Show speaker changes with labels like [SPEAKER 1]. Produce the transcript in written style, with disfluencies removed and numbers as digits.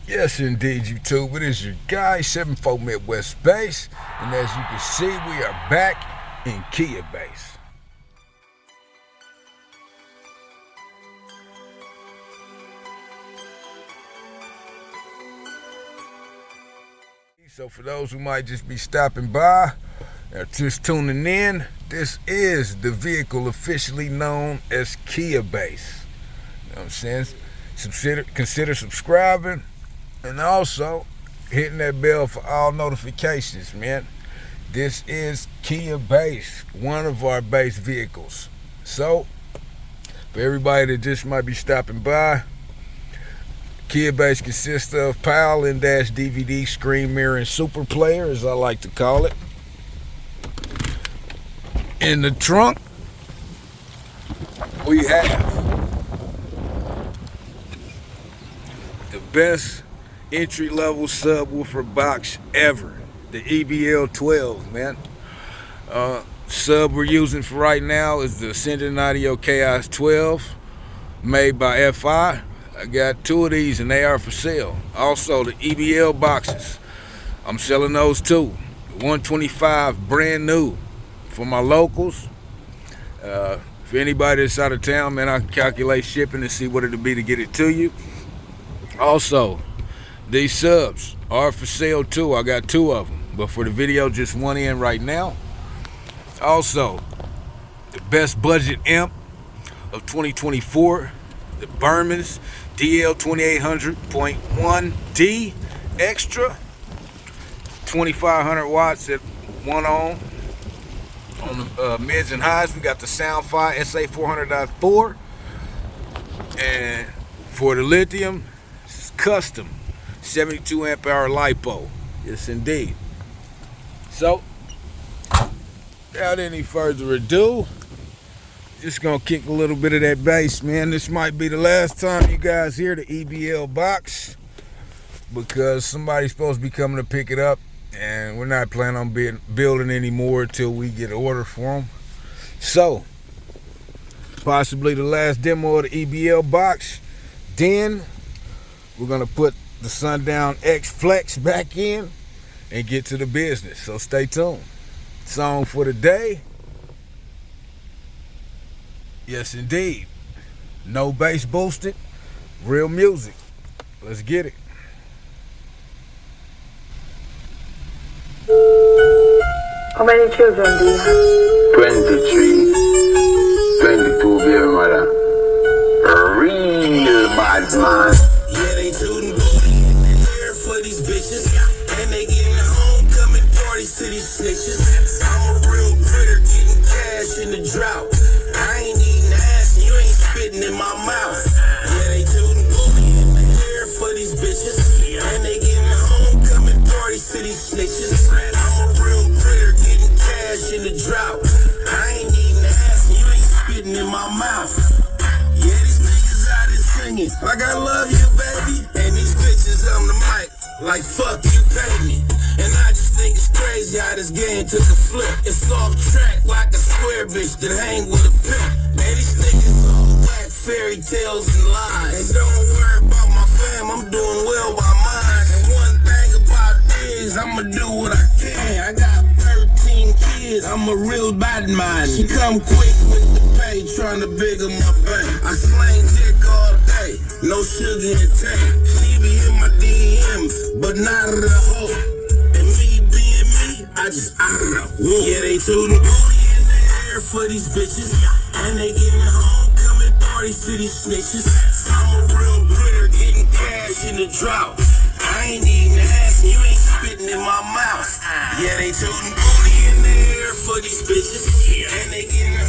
[SPEAKER 1] Yes, indeed, YouTube. It is your guy, 74 Midwest Bass. And as you can see, we are back in Kia Bass. So for those who might just be stopping by or just tuning in, this is the vehicle officially known as Kia Bass. You know what I'm saying? Consider subscribing. And also, hitting that bell for all notifications, man. This is Kia Bass, one of our base vehicles. So, for everybody that just might be stopping by, Kia Bass consists of PAL in-dash DVD screen mirror and super player, as I like to call it. In the trunk, we have the best entry-level subwoofer box ever, the EBL 12, man. Sub we're using for right now is the Ascendant Audio Chaos 12, made by FI. I got two of these and they are for sale. Also the EBL boxes, I'm selling those too. 125 brand new for my locals. For anybody that's out of town, man, I can calculate shipping and see what it'll be to get it to you. Also, these subs are for sale too. I got two of them, but for the video, just one in right now. Also, the best budget amp of 2024, the Berman's DL2800.1D Extra, 2500 watts at 1 ohm. On the mids and highs, we got the Soundfire SA400.4, and for the lithium, it's custom 72 amp hour LiPo. Yes, indeed. So, without any further ado, just gonna kick a little bit of that bass, man. This might be the last time you guys hear the EBL box, because somebody's supposed to be coming to pick it up, and we're not planning on building anymore until we get an order for them. So, possibly the last demo of the EBL box. Then we're gonna put the Sundown X Flex back in and get to the business. So stay tuned. Song for the day. Yes, indeed. No bass boosted. Real music. Let's get it.
[SPEAKER 2] How many children do you have?
[SPEAKER 3] 23. 22, baby mother. Real bad man.
[SPEAKER 4] Yeah, they tootin' booty in the air for these bitches. And they getting homecoming parties to these snitches. I'm a real critter getting cash in the drought. I ain't eating ass and you ain't spitting in my mouth. Yeah, they tootin' booty in the air for these bitches. And they getting homecoming parties to these snitches. I'm a real critter getting cash in the drought. I ain't eating ass and you ain't spitting in my mouth. Yeah, these niggas out here singing like I love you, baby. And these bitches on the mic like fuck you, pay me. And I just think it's crazy how this game took a flip. It's off track like a square bitch that hang with a pimp. Man, these niggas all whack fairy tales and lies. And don't worry about my fam, I'm doing well by mine. And one thing about this, I'ma do what I can. I got 13 kids, I'm a real bad man. She come quick with the pay, trying to bigger my bank. I slang dick all day, no sugar and tank. She be in my DMs, but not of the hoe. And me being me, I just out of the woo. Yeah, they tootin' booty in the air for these bitches. And they getting homecoming parties to these snitches. I'm a real critter getting cash in the drought. I ain't eating ass and you ain't spitting in my mouth. Yeah, they tootin' booty in the air for these bitches. And they getting